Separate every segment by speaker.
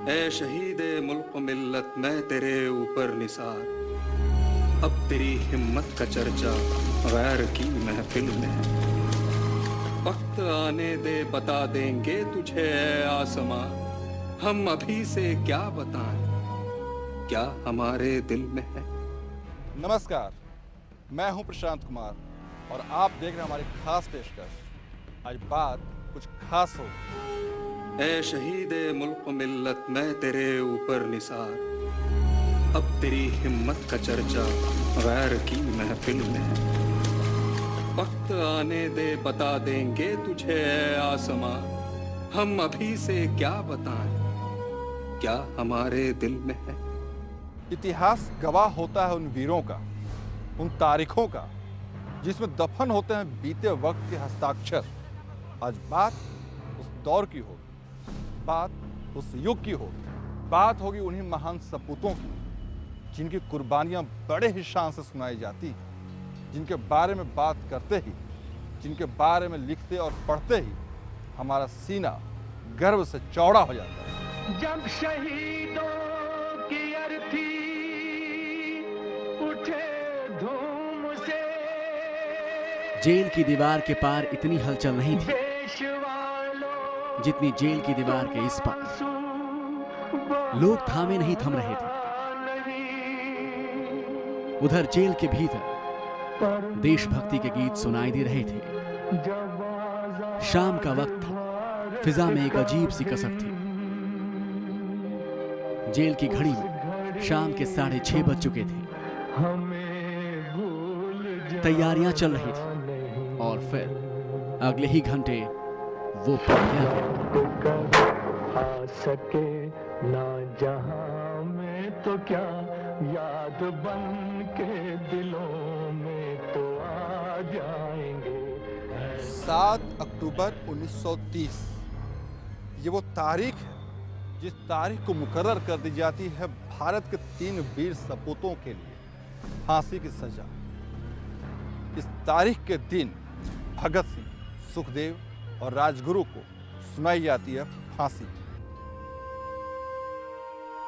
Speaker 1: ए शहीद मुल्क मिल्लत मैं तेरे ऊपर निसार, अब तेरी हिम्मत का चर्चा गैर की महफिल में है। वक्त आने दे बता देंगे तुझे ए आसमां, हम अभी से क्या बताएं क्या हमारे दिल में है।
Speaker 2: नमस्कार, मैं हूं प्रशांत कुमार और आप देख रहे हैं हमारी खास पेशकश। आज बात कुछ खास होगी।
Speaker 1: ए शहीद मुल्क मिल्लत मैं तेरे ऊपर निसार, अब तेरी हिम्मत का चर्चा गैर की महफिल में है। वक्त आने दे बता देंगे तुझे ए आसमां, हम अभी से क्या बताएं क्या हमारे दिल में है।
Speaker 2: इतिहास गवाह होता है उन वीरों का, उन तारीखों का जिसमें दफन होते हैं बीते वक्त के हस्ताक्षर। आज बात उस दौर की होगी, बात उस युग की होगी, बात होगी उन्हीं महान सपूतों की जिनकी कुर्बानियां बड़े ही शान से सुनाई जाती हैं, जिनके बारे में बात करते ही, जिनके बारे में लिखते और पढ़ते ही हमारा सीना गर्व से चौड़ा हो जाता है।
Speaker 3: जब शहीदों की अर्थी उठे धूम से,
Speaker 4: जेल की दीवार के पार इतनी हलचल नहीं थी
Speaker 3: पेशवालों
Speaker 4: जितनी जेल की दीवार के इस पार। लोग थामे नहीं थम रहे थे। उधर जेल के भीतर देशभक्ति के गीत सुनाई दे रहे थे। शाम का वक्त था, फिजा में एक अजीब सी कसक थी। जेल की घड़ी में शाम के 6:30 बज चुके थे। तैयारियां चल रही थी और फिर अगले ही घंटे वो पल गया।
Speaker 3: आ सके ना जहां में तो क्या, याद बन के दिलों में तो आ जाएंगे।
Speaker 2: 7 अक्टूबर 1930 ये वो तारीख है जिस तारीख को मुकर्रर कर दी जाती है भारत के 3 वीर सपूतों के लिए फांसी की सजा। इस तारीख के दिन भगत सिंह, सुखदेव और राजगुरु को सुनाई जाती है फांसी।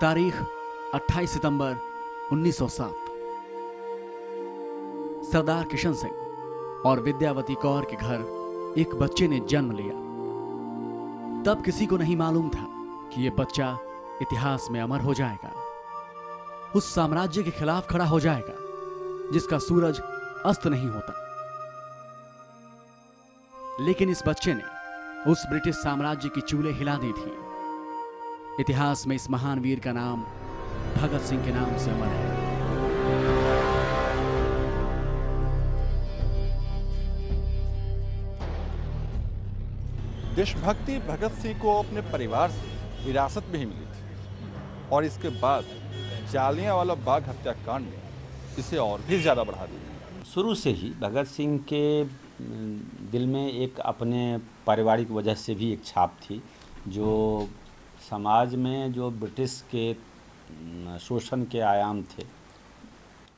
Speaker 4: तारीख 28 सितंबर 1907। सरदार किशन सिंह और विद्यावती कौर के घर एक बच्चे ने जन्म लिया। तब किसी को नहीं मालूम था कि यह बच्चा इतिहास में अमर हो जाएगा, उस साम्राज्य के खिलाफ खड़ा हो जाएगा जिसका सूरज अस्त नहीं होता। लेकिन इस बच्चे ने उस ब्रिटिश साम्राज्य की चूल्हे हिला दी थी। इतिहास में इस महान वीर का नाम भगत सिंह के नाम से अमर है।
Speaker 2: देशभक्ति भगत सिंह को अपने परिवार से विरासत में ही मिली थी और इसके बाद जालियांवाला बाग हत्याकांड ने इसे और भी ज़्यादा बढ़ा दिया।
Speaker 5: शुरू से ही भगत सिंह के दिल में एक अपने पारिवारिक वजह से भी एक छाप थी, जो समाज में जो ब्रिटिश के शोषण के आयाम थे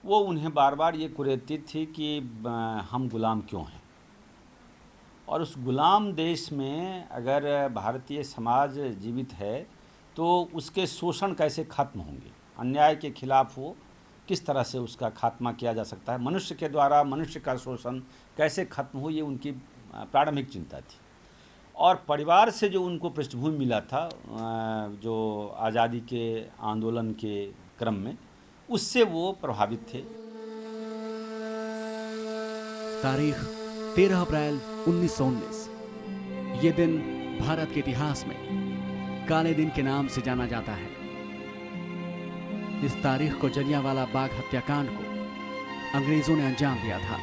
Speaker 5: वो उन्हें बार बार ये कुरेदती थी कि हम गुलाम क्यों हैं, और उस गुलाम देश में अगर भारतीय समाज जीवित है तो उसके शोषण कैसे खत्म होंगे, अन्याय के खिलाफ वो किस तरह से उसका खात्मा किया जा सकता है, मनुष्य के द्वारा मनुष्य का शोषण कैसे खत्म हो, ये उनकी प्रारंभिक चिंता थी। और परिवार से जो उनको पृष्ठभूमि मिला था जो आज़ादी के आंदोलन के क्रम में, उससे वो प्रभावित थे।
Speaker 4: तारीख 13 अप्रैल 1919। ये दिन भारत के इतिहास में काले दिन के नाम से जाना जाता है। इस तारीख को जलियांवाला बाग हत्याकांड को अंग्रेजों ने अंजाम दिया था।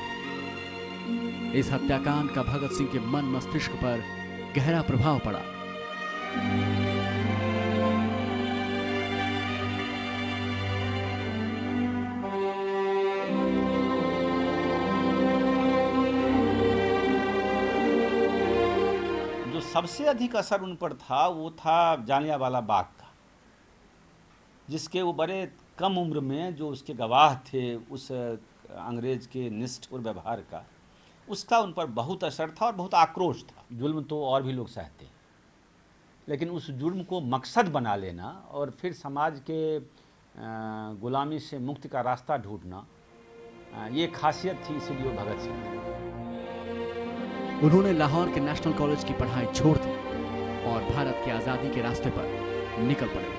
Speaker 4: इस हत्याकांड का भगत सिंह के मन मस्तिष्क पर गहरा प्रभाव पड़ा।
Speaker 5: जो सबसे अधिक असर उन पर था वो था जालियांवाला बाग का, जिसके वो बड़े कम उम्र में जो उसके गवाह थे उस अंग्रेज के निष्ठुर व्यवहार का, उसका उन पर बहुत असर था और बहुत आक्रोश था। जुल्म तो और भी लोग सहते हैं, लेकिन उस जुर्म को मकसद बना लेना और फिर समाज के गुलामी से मुक्ति का रास्ता ढूंढना, ये खासियत थी, इसीलिए वो भगत सिंह थे।
Speaker 4: उन्होंने लाहौर के नेशनल कॉलेज की पढ़ाई छोड़ दी और भारत की आजादी के रास्ते पर निकल पड़े।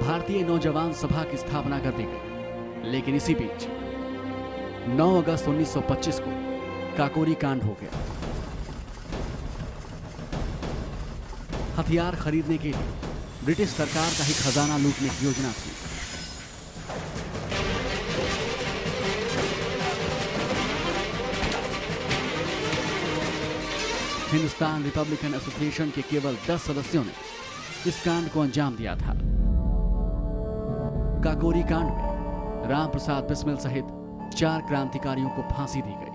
Speaker 4: भारतीय नौजवान सभा की स्थापना कर दी गई, लेकिन इसी बीच 9 अगस्त 1925 को काकोरी कांड हो गया। हथियार खरीदने के लिए ब्रिटिश सरकार का ही खजाना लूटने की योजना थी। हिंदुस्तान रिपब्लिकन एसोसिएशन के केवल 10 सदस्यों ने इस कांड को अंजाम दिया था। काकोरी कांड में राम प्रसाद बिस्मिल सहित 4 क्रांतिकारियों को फांसी दी गई।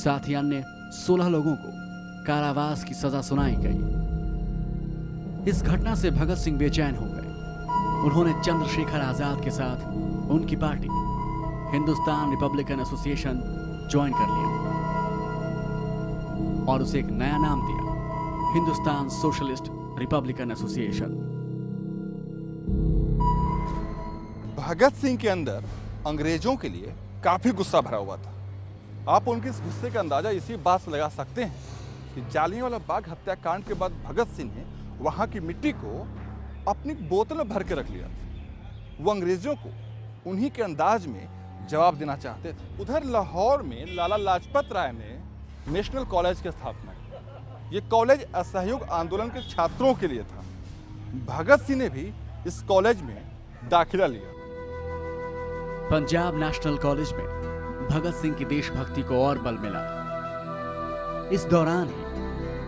Speaker 4: साथ ही अन्य 16 लोगों को कारावास की सजा सुनाई गई। इस घटना से भगत सिंह बेचैन हो गए। उन्होंने चंद्रशेखर आजाद के साथ उनकी party Hindustan Republican association join कर लिया और उसे एक नया नाम दिया, Hindustan socialist Republican association.
Speaker 2: Bhagat Singh के अंदर अंग्रेजों के लिए काफी गुस्सा भरा हुआ था। आप उनके इस गुस्से का अंदाजा इसी बात से लगा सकते हैं कि जालियांवाला बाग हत्याकांड के बाद भगत सिंह ने वहां की मिट्टी को अपनी बोतल में भर के रख लिया था। वो अंग्रेजों को उन्हीं के अंदाज में जवाब देना चाहते थे। उधर लाहौर में लाला लाजपत राय ने नेशनल कॉलेज की स्थापना की। ये कॉलेज असहयोग आंदोलन के छात्रों के लिए था। भगत सिंह ने भी इस कॉलेज में दाखिला लिया।
Speaker 4: पंजाब नेशनल कॉलेज में भगत सिंह की देशभक्ति को और बल मिला। इस दौरान ही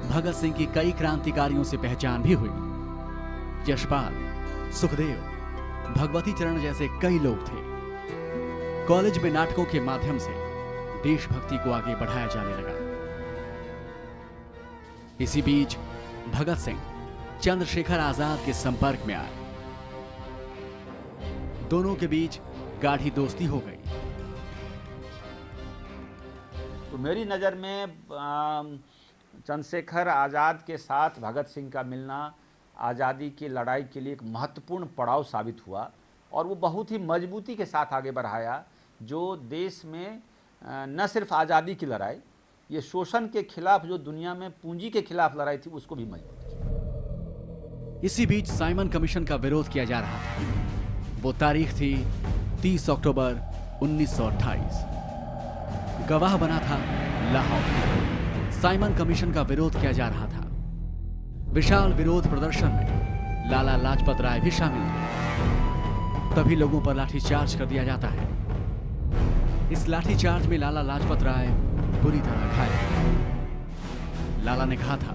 Speaker 4: भगत सिंह की कई क्रांतिकारियों से पहचान भी हुई। यशपाल, सुखदेव, भगवती चरण जैसे कई लोग थे। कॉलेज में नाटकों के माध्यम से देशभक्ति को आगे बढ़ाया जाने लगा। इसी बीच भगत सिंह चंद्रशेखर आजाद के संपर्क में आए। दोनों के बीच गाढ़ी दोस्ती हो गई।
Speaker 5: तो मेरी नज़र में चंद्रशेखर आज़ाद के साथ भगत सिंह का मिलना आज़ादी की लड़ाई के लिए एक महत्वपूर्ण पड़ाव साबित हुआ और वो बहुत ही मजबूती के साथ आगे बढ़ाया, जो देश में न सिर्फ आज़ादी की लड़ाई, ये शोषण के खिलाफ जो दुनिया में पूंजी के खिलाफ लड़ाई थी, उसको भी मजबूत किया।
Speaker 4: इसी बीच साइमन कमीशन का विरोध किया जा रहा था। वो तारीख थी 30 अक्टूबर 1928। गवाह बना था लाहौर। साइमन कमीशन का विरोध किया जा रहा था। विशाल विरोध प्रदर्शन में लाला लाजपत राय भी शामिल थे। तभी लोगों पर लाठीचार्ज कर दिया जाता है। इस लाठीचार्ज में लाला लाजपत राय बुरी तरह घायल। लाला ने कहा था,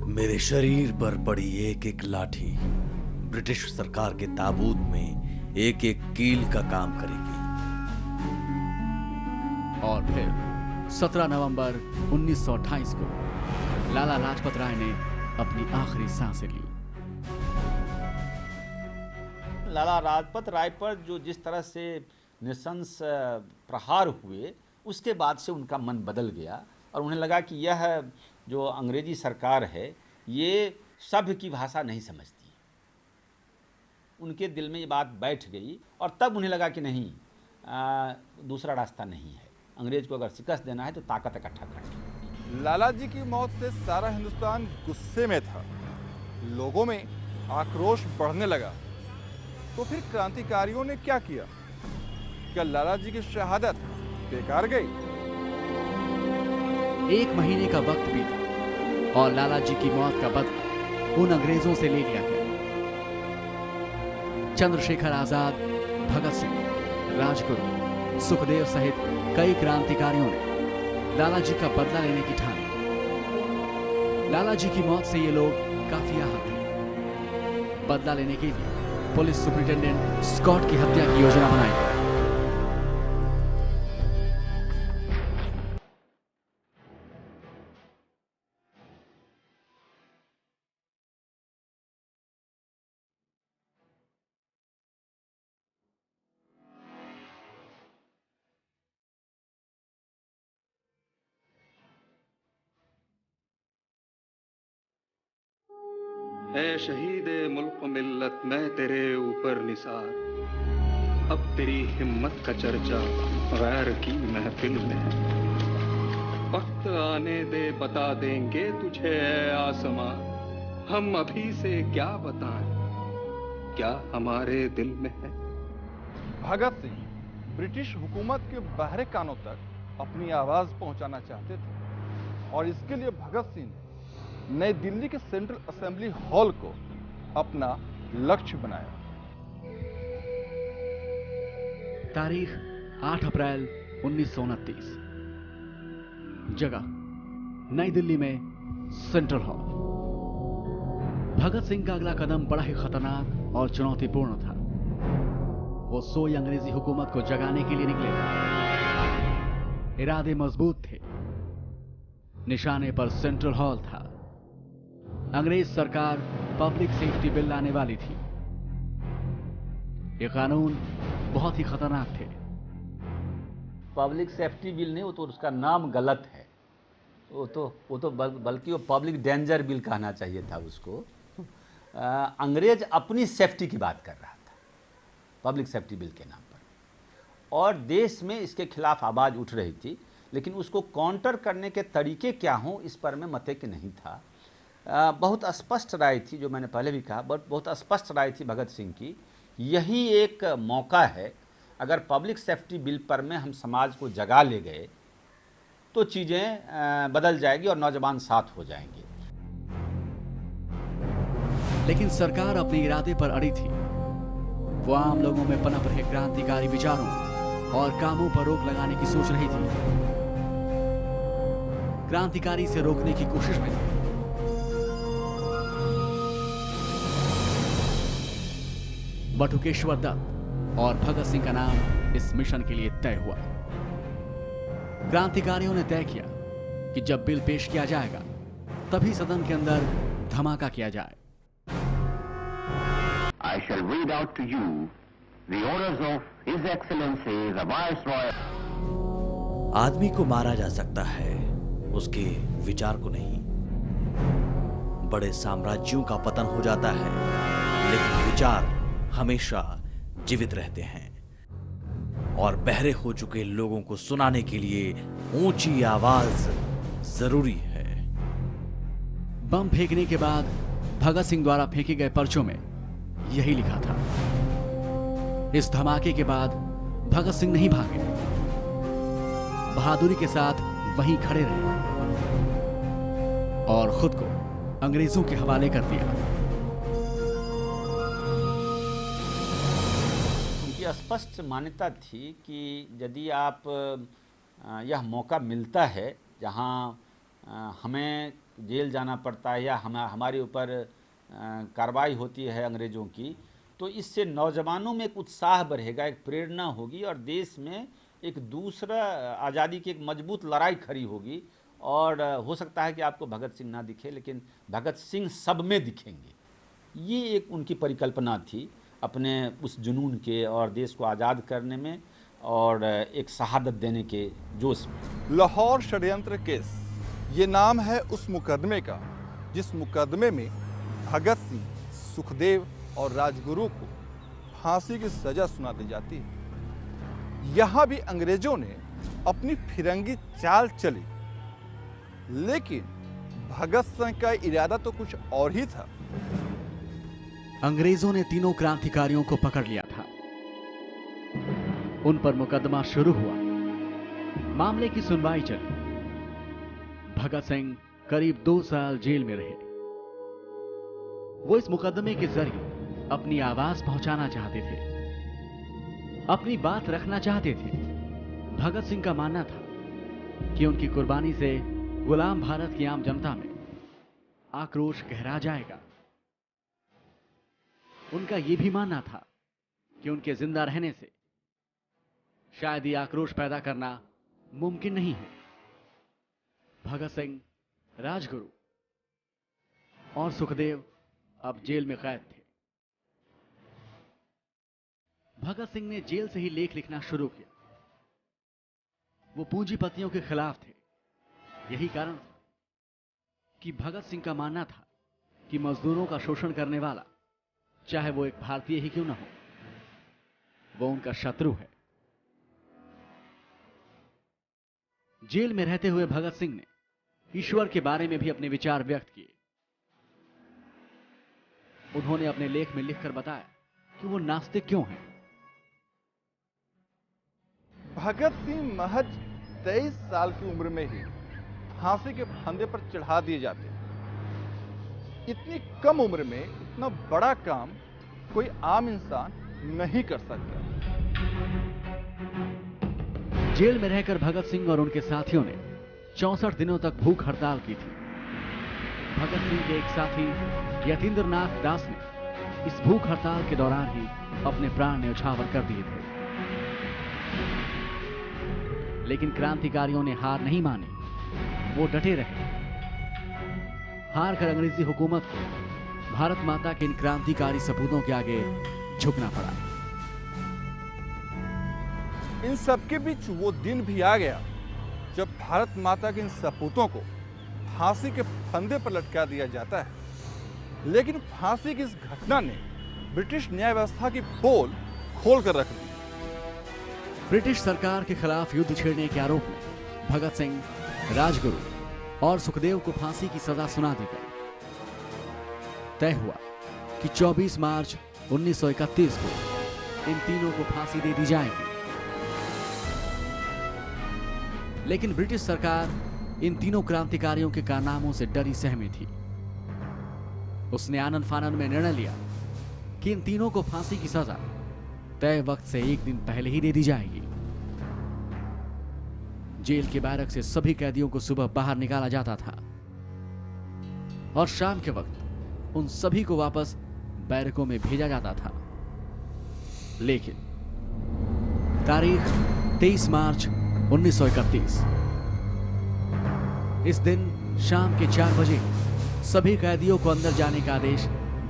Speaker 6: मेरे शरीर पर पड़ी एक एक लाठी ब्रिटिश सरकार के ताबूत में एक एक कील का काम करेगी।
Speaker 4: और फिर 17 नवंबर 1928 को लाला लाजपत राय ने अपनी आखिरी सांसें ली।
Speaker 5: लाला लाजपत राय पर जो जिस तरह से नृशंस प्रहार हुए, उसके बाद से उनका मन बदल गया और उन्हें लगा कि यह जो अंग्रेजी सरकार है ये सभ्य की भाषा नहीं समझती। उनके दिल में ये बात बैठ गई और तब उन्हें लगा कि नहीं, दूसरा रास्ता नहीं है। अंग्रेज को अगर शिकस्त देना है तो ताकत इकट्ठा करनी।
Speaker 2: लाला जी की मौत से सारा हिंदुस्तान गुस्से में था। लोगों में आक्रोश बढ़ने लगा। तो फिर क्रांतिकारियों ने क्या किया? क्या लाला जी की शहादत बेकार गई?
Speaker 4: 1 महीने का वक्त बीता और लाला जी की मौत का बदला उन अंग्रेजों से ले लिया गया। चंद्रशेखर आजाद, भगत सिंह, राजगुरु, सुखदेव सहित कई क्रांतिकारियों ने लाला जी का बदला लेने की ठानी। लाला जी की मौत से ये लोग काफी आहत थे। बदला लेने के लिए पुलिस सुपरिटेंडेंट स्कॉट की हत्या की योजना बनाई गई।
Speaker 1: ए शहीदे मुल्क मिल्लत मैं तेरे ऊपर निसार, अब तेरी हिम्मत का चर्चा गैर की महफिल में है। वक्त आने दे बता देंगे तुझे ए आसमां, हम अभी से क्या बताएं, क्या हमारे दिल में है।
Speaker 2: भगत सिंह ब्रिटिश हुकूमत के बाहरी कानों तक अपनी आवाज पहुंचाना चाहते थे और इसके लिए भगत सिंह ने नई दिल्ली के सेंट्रल असेंबली हॉल को अपना लक्ष्य बनाया।
Speaker 4: तारीख 8 अप्रैल 1929। जगह नई दिल्ली में सेंट्रल हॉल। भगत सिंह का अगला कदम बड़ा ही खतरनाक और चुनौतीपूर्ण था। वो सोई अंग्रेजी हुकूमत को जगाने के लिए निकले थे। इरादे मजबूत थे। निशाने पर सेंट्रल हॉल था। अंग्रेज सरकार पब्लिक सेफ्टी बिल लाने वाली थी। ये कानून बहुत ही खतरनाक थे।
Speaker 5: पब्लिक सेफ्टी बिल नहीं, वो तो उसका नाम गलत है। वो तो बल्कि वो पब्लिक डेंजर बिल कहना चाहिए था उसको। अंग्रेज अपनी सेफ्टी की बात कर रहा था पब्लिक सेफ्टी बिल के नाम पर, और देश में इसके खिलाफ आवाज़ उठ रही थी, लेकिन उसको काउंटर करने के तरीके क्या हों इस पर में मतैक़ नहीं था। बहुत स्पष्ट राय थी, जो मैंने पहले भी कहा, बहुत स्पष्ट राय थी भगत सिंह की। यही एक मौका है, अगर पब्लिक सेफ्टी बिल पर में हम समाज को जगा ले गए तो चीज़ें बदल जाएगी और नौजवान साथ हो जाएंगे।
Speaker 4: लेकिन सरकार अपने इरादे पर अड़ी थी। वो आम लोगों में पनप रहे क्रांतिकारी विचारों और कामों पर रोक लगाने की सोच रही थी। क्रांतिकारी से रोकने की कोशिश में थी। बटुकेश्वर दत्त और भगत सिंह का नाम इस मिशन के लिए तय हुआ। क्रांतिकारियों ने तय किया कि जब बिल पेश किया जाएगा तभी सदन के अंदर धमाका किया जाए।
Speaker 7: I shall read out to you the orders of His Excellency the Viceroy.
Speaker 6: आदमी को मारा जा सकता है, उसके विचार को नहीं। बड़े साम्राज्यों का पतन हो जाता है, लेकिन विचार हमेशा जीवित रहते हैं। और बहरे हो चुके लोगों को सुनाने के लिए ऊंची आवाज जरूरी है।
Speaker 4: बम फेंकने के बाद भगत सिंह द्वारा फेंके गए पर्चों में यही लिखा था। इस धमाके के बाद भगत सिंह नहीं भागे, बहादुरी के साथ वहीं खड़े रहे और खुद को अंग्रेजों के हवाले कर दिया।
Speaker 5: उनकी स्पष्ट मान्यता थी कि यदि आप यह मौका मिलता है जहां हमें जेल जाना पड़ता है या हमारे ऊपर कार्रवाई होती है अंग्रेज़ों की, तो इससे नौजवानों में एक उत्साह बढ़ेगा, एक प्रेरणा होगी और देश में एक दूसरा आज़ादी की एक मजबूत लड़ाई खड़ी होगी। और हो सकता है कि आपको भगत सिंह ना दिखे, लेकिन भगत सिंह सब में दिखेंगे। ये एक उनकी परिकल्पना थी अपने उस जुनून के और देश को आज़ाद करने में और एक शहादत देने के जोश में।
Speaker 2: लाहौर षड्यंत्र केस ये नाम है उस मुकदमे का जिस मुकदमे में भगत सिंह, सुखदेव और राजगुरु को फांसी की सजा सुना दी जाती है। यहां भी अंग्रेजों ने अपनी फिरंगी चाल चली, लेकिन भगत सिंह का इरादा तो कुछ और ही था।
Speaker 4: अंग्रेजों ने तीनों क्रांतिकारियों को पकड़ लिया था। उन पर मुकदमा शुरू हुआ। मामले की सुनवाई चली। भगत सिंह करीब 2 साल जेल में रहे। वो इस मुकदमे के जरिए अपनी आवाज पहुंचाना चाहते थे, अपनी बात रखना चाहते थे। भगत सिंह का मानना था कि उनकी कुर्बानी से गुलाम भारत की आम जनता में आक्रोश गहरा जाएगा। उनका यह भी मानना था कि उनके जिंदा रहने से शायद ये आक्रोश पैदा करना मुमकिन नहीं है। भगत सिंह, राजगुरु और सुखदेव अब जेल में कैद थे। भगत सिंह ने जेल से ही लेख लिखना शुरू किया। वो पूंजीपतियों के खिलाफ थे। यही कारण था कि भगत सिंह का मानना था कि मजदूरों का शोषण करने वाला, चाहे वो एक भारतीय ही क्यों ना हो, वो उनका शत्रु है। जेल में रहते हुए भगत सिंह ने ईश्वर के बारे में भी अपने विचार व्यक्त किए। उन्होंने अपने लेख में लिखकर बताया कि वो नास्तिक क्यों हैं।
Speaker 2: भगत सिंह महज 23 साल की उम्र में ही फांसी के फंदे पर चढ़ा दिए जाते हैं। इतनी कम उम्र में इतना बड़ा काम कोई आम इंसान नहीं कर सकता।
Speaker 4: जेल में रहकर भगत सिंह और उनके साथियों ने 64 दिनों तक भूख हड़ताल की थी। भगत सिंह के एक साथी यतीन्द्रनाथ दास ने इस भूख हड़ताल के दौरान ही अपने प्राण न्यौछावर कर दिए थे। लेकिन क्रांतिकारियों ने हार नहीं मानी, वो डटे रहे। हार कर अंग्रेजी हुकूमत को भारत माता के इन क्रांतिकारी सपूतों के आगे झुकना पड़ा।
Speaker 2: इन सबके बीच वो दिन भी आ गया जब भारत माता के इन सपूतों को फांसी के फंदे पर लटका दिया जाता है। लेकिन फांसी की इस घटना ने ब्रिटिश न्याय व्यवस्था की पोल खोल कर रख दी।
Speaker 4: ब्रिटिश सरकार के खिलाफ युद्ध छेड़ने के आरोप में भगत सिंह, राजगुरु और सुखदेव को फांसी की सजा सुना दी गई। तय हुआ कि 24 मार्च 1931 को इन तीनों को फांसी दे दी जाएगी। लेकिन ब्रिटिश सरकार इन तीनों क्रांतिकारियों के कारनामों से डरी सहमी थी। उसने आनन फानन में निर्णय लिया कि इन तीनों को फांसी की सजा तय वक्त से एक दिन पहले ही दे दी जाएगी। जेल के बैरक से सभी कैदियों को सुबह बाहर निकाला जाता था और शाम के वक्त उन सभी को वापस बैरकों में भेजा जाता था। लेकिन तारीख 23 मार्च 1931, इस दिन शाम के 4 बजे सभी कैदियों को अंदर जाने का आदेश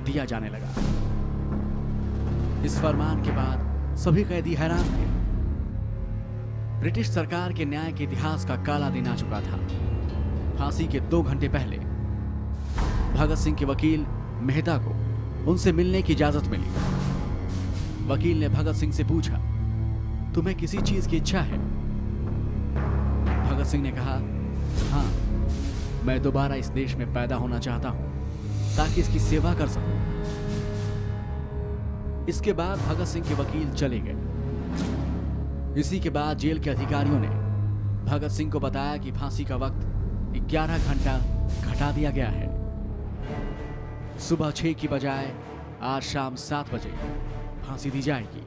Speaker 4: दिया जाने लगा। इस फरमान के बाद सभी कैदी हैरान थे। ब्रिटिश सरकार के न्याय के इतिहास का काला दिन आ चुका था। फांसी के 2 घंटे पहले भगत सिंह के वकील मेहता को उनसे मिलने की इजाजत मिली। वकील ने भगत सिंह से पूछा, तुम्हें किसी चीज की इच्छा है? भगत सिंह ने कहा, हाँ, मैं दोबारा इस देश में पैदा होना चाहता हूं ताकि इसकी सेवा कर सकूं। इसके बाद भगत सिंह के वकील चले गए। इसी के बाद जेल के अधिकारियों ने भगत सिंह को बताया कि फांसी का वक्त 11 घंटा घटा दिया गया है। सुबह 6 की बजाय आज शाम 7 बजे फांसी दी जाएगी।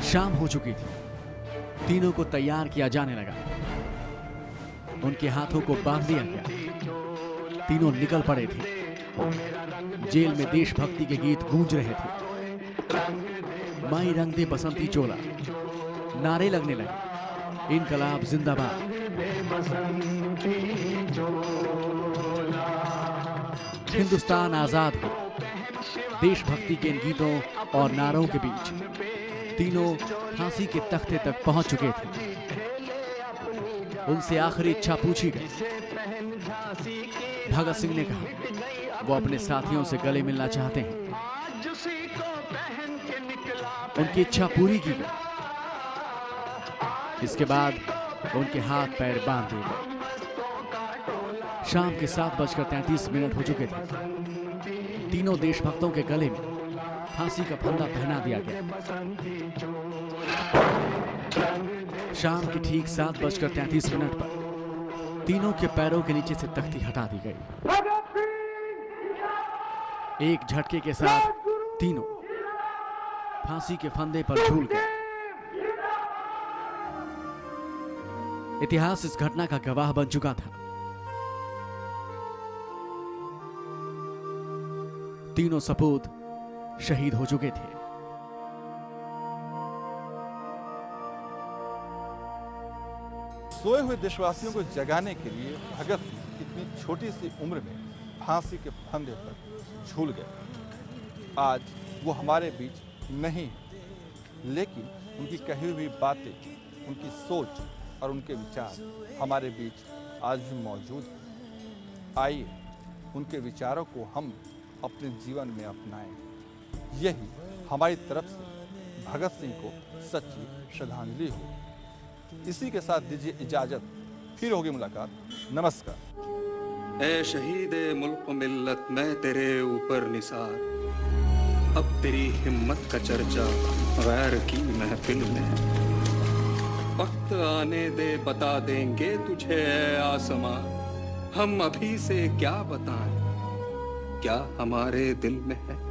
Speaker 4: शाम हो चुकी थी। तीनों को तैयार किया जाने लगा। उनके हाथों को बांध दिया गया। तीनों निकल पड़े थे। जेल में देशभक्ति के गीत गूंज रहे थे। माई रंग दे बसंती चोला, नारे लगने लगे, इनकलाब जिंदाबाद। हिंदुस्तान आजाद हो। देशभक्ति के इन गीतों और नारों के बीच तीनों फांसी के तख्ते तक पहुंच चुके थे। उनसे आखिरी इच्छा पूछी गई। भगत सिंह ने कहा वो अपने साथियों से गले मिलना चाहते हैं। उनकी इच्छा पूरी की गई। इसके बाद उनके हाथ पैर बांध दिए गए। शाम के 7:33 हो चुके थे। तीनों देशभक्तों के गले में फांसी का फंदा पहना दिया गया। शाम के ठीक 7:33 पर तीनों के पैरों के नीचे से तख्ती हटा दी गई। एक झटके के साथ तीनों फांसी के फंदे पर झूल गए। इतिहास इस घटना का गवाह बन चुका था। तीनों सपूत शहीद हो चुके थे।
Speaker 2: सोए हुए देशवासियों को जगाने के लिए भगत सिंह इतनी छोटी सी उम्र में फांसी के फंदे पर झूल गए। आज वो हमारे बीच नहीं है, लेकिन उनकी कही हुई बातें, उनकी सोच और उनके विचार हमारे बीच आज भी मौजूद हैं। आइए उनके विचारों को हम अपने जीवन में अपनाएं। यही हमारी तरफ से भगत सिंह को सच्ची श्रद्धांजलि हो। इसी के साथ दीजिए इजाजत, फिर होगी मुलाकात। नमस्कार।
Speaker 1: ए शहीदे मुल्क मिल्लत मैं तेरे ऊपर निसार, अब तेरी हिम्मत का चर्चा गैर की महफिल में है। वक्त आने दे बता देंगे तुझे ए आसमां, हम अभी से क्या बताएं, क्या हमारे दिल में है।